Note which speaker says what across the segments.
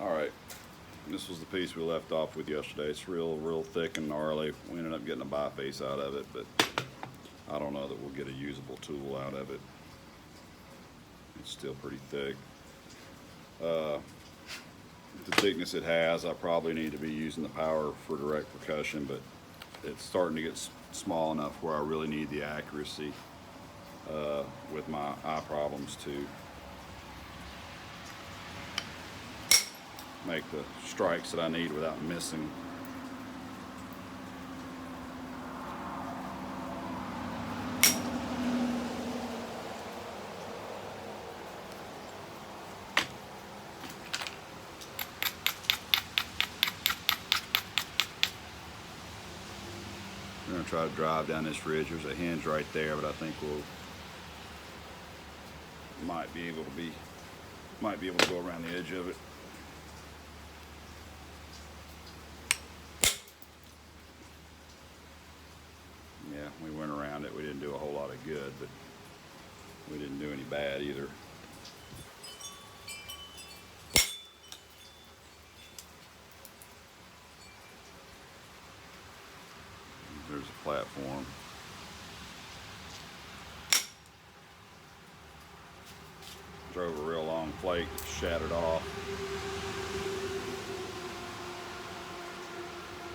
Speaker 1: Alright, this was the piece we left off with yesterday. It's real thick and gnarly. We ended up getting a biface out of it, but I don't know that we'll get a usable tool out of it. It's still pretty thick. The thickness it has, I probably need to be using the power for direct percussion, but it's starting to get small enough where I really need the accuracy with my eye problems to make the strikes that I need without missing. I'm going to try to drive down this ridge. There's a hinge right there, but I think we'll might be able to go around the edge of it. Yeah, we went around it. We didn't do a whole lot of good, but we didn't do any bad either. There's a platform. Drove a real long flake, shattered off.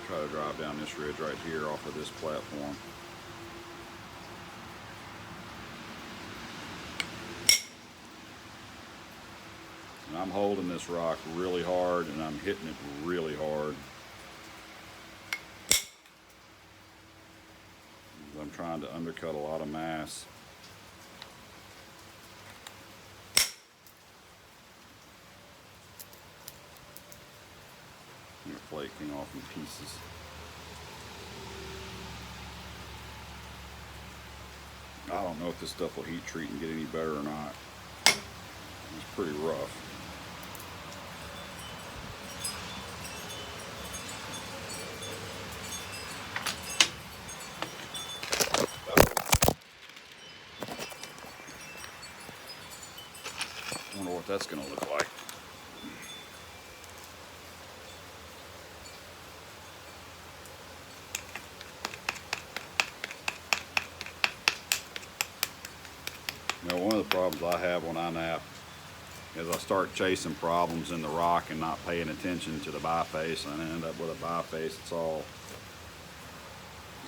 Speaker 1: Try to drive down this ridge right here off of this platform. And I'm holding this rock really hard and I'm hitting it really hard. I'm trying to undercut a lot of mass. Your flaking off in pieces. I don't know if this stuff will heat treat and get any better or not. It's pretty rough. I wonder what that's going to look like. You know, one of the problems I have when I nap is I start chasing problems in the rock and not paying attention to the biface, and I end up with a biface that's all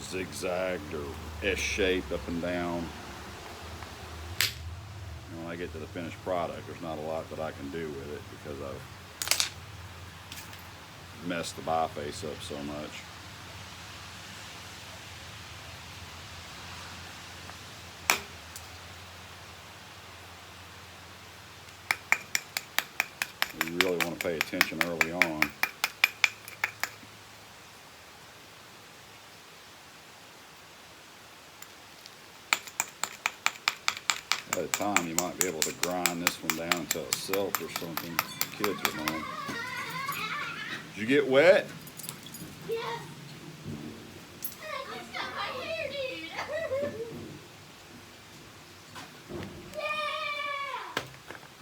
Speaker 1: zigzagged or S-shaped up and down. And when I get to the finished product, there's not a lot that I can do with it because I've messed the biface up so much. You really want to pay attention early on. At a time, you might be able to grind this one down into a silk or something. The kids are home. Did you get wet?
Speaker 2: Yes. I just got my hair, dude. Yeah.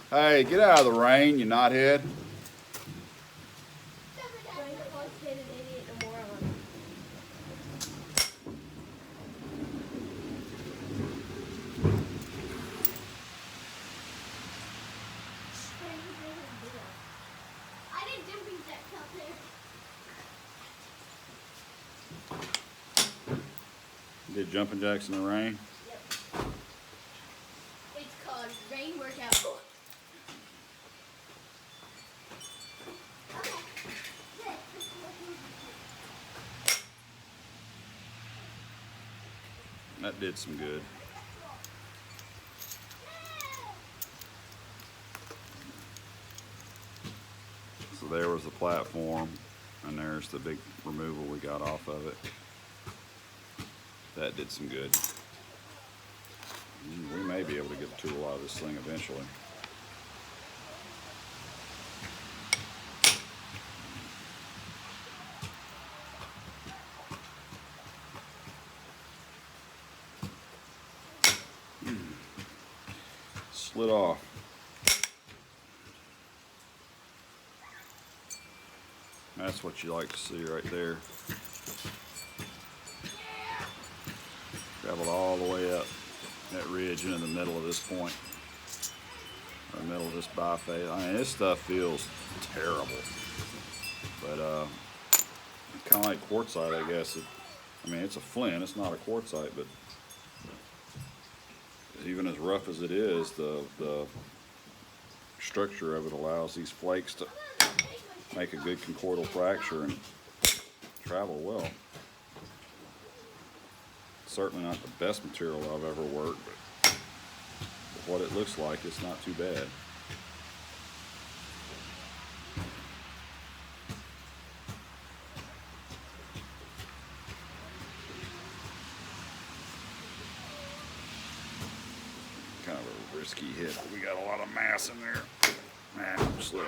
Speaker 1: Hey, get out of the rain, you knothead. Did jumping jacks in the rain?
Speaker 2: Yep. It's called rain workout.
Speaker 1: That did some good. So there was the platform, and there's the big removal we got off of it. That did some good. We may be able to get the tool out of this thing eventually. Slid off. That's what you like to see right there. Traveled all the way up that ridge into the middle of this point, or the middle of this biface. I mean, this stuff feels terrible, but kind of like quartzite, I guess. I mean, it's a flint. It's not a quartzite, but even as rough as it is, the structure of it allows these flakes to make a good conchoidal fracture and travel well. Certainly not the best material I've ever worked, but for what it looks like, it's not too bad. Kind of a risky hit, but we got a lot of mass in there. Man, slow.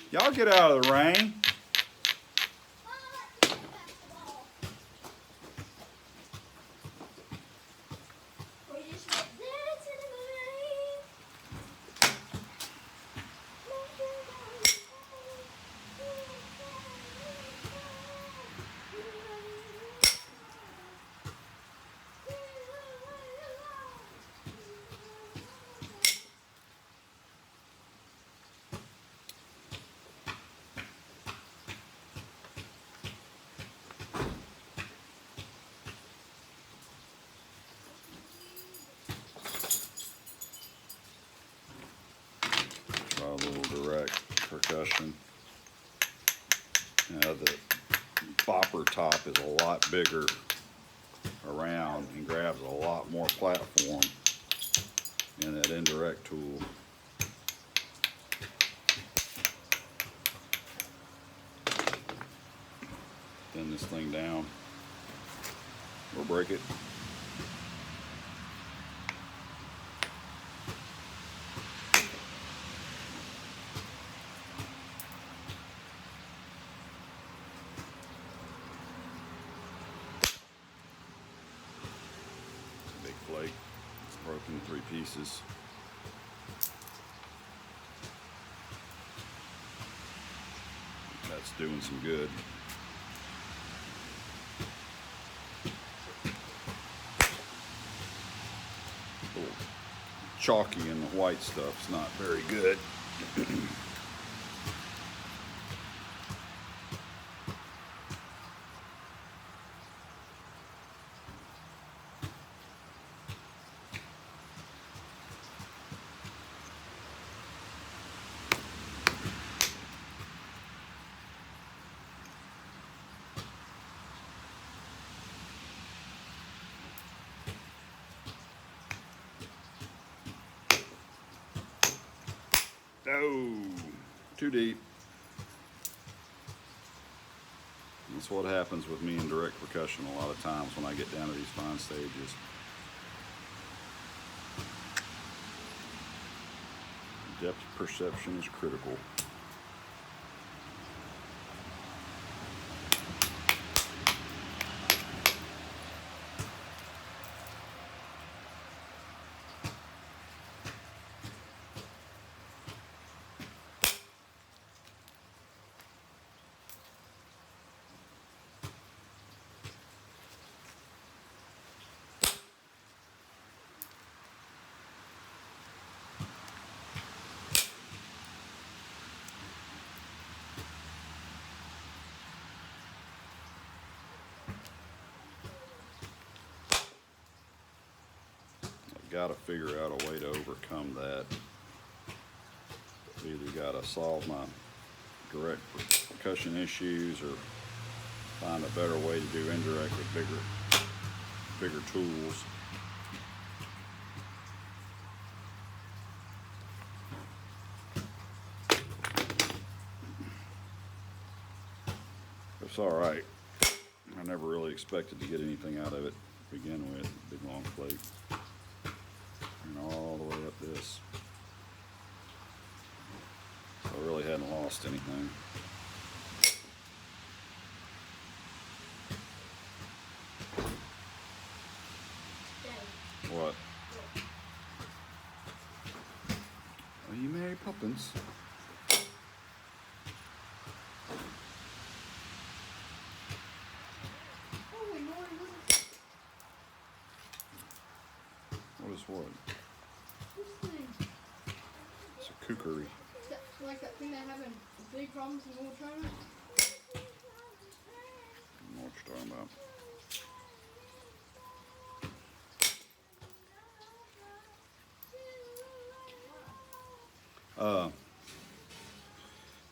Speaker 1: Y'all get out of the rain. A little direct percussion. The bopper top is a lot bigger around and grabs a lot more platform than that indirect tool. Thin this thing down or break it. Flake. It's broken in 3 pieces. That's doing some good. A little chalky in the white stuff. It's not very good. No, too deep. That's what happens with me in direct percussion a lot of times when I get down to these fine stages. Depth perception is critical. Got to figure out a way to overcome that. Either got to solve my direct percussion issues or find a better way to do indirect with bigger tools. It's all right. I never really expected to get anything out of it to begin with. Big long plate. And all the way up this. So I really hadn't lost anything.
Speaker 2: Daddy.
Speaker 1: What? Well, you Mary Poppins.
Speaker 2: Oh, wait, Lord, look.
Speaker 1: What is what?
Speaker 2: This thing.
Speaker 1: It's a kookery.
Speaker 2: Like that thing that having big problems in old China?
Speaker 1: I don't know what you're talking about.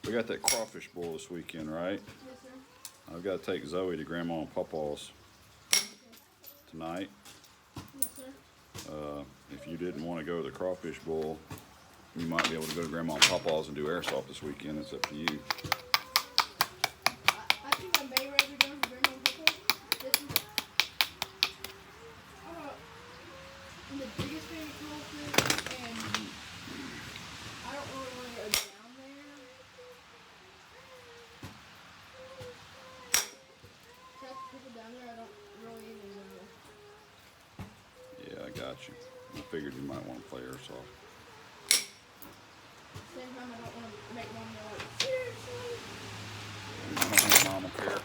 Speaker 1: We got that crawfish boil this weekend, right?
Speaker 2: Yes, sir.
Speaker 1: I've got to take Zoe to Grandma and Papa's tonight.
Speaker 2: Yes, sir.
Speaker 1: If you didn't want to go to the crawfish boil, you might be able to go to Grandma and Papa's and do airsoft this weekend. It's up to you.
Speaker 2: I think I may rather go to Grandma and Papa's. This is I'm the biggest fan of crawfish, and I don't really want to go down there. That's people down there I don't really even know.
Speaker 1: Yeah, I got you. I figured you might want to play airsoft.
Speaker 2: Same time I don't want to make mom go like, seriously?
Speaker 1: I don't think Mom will care.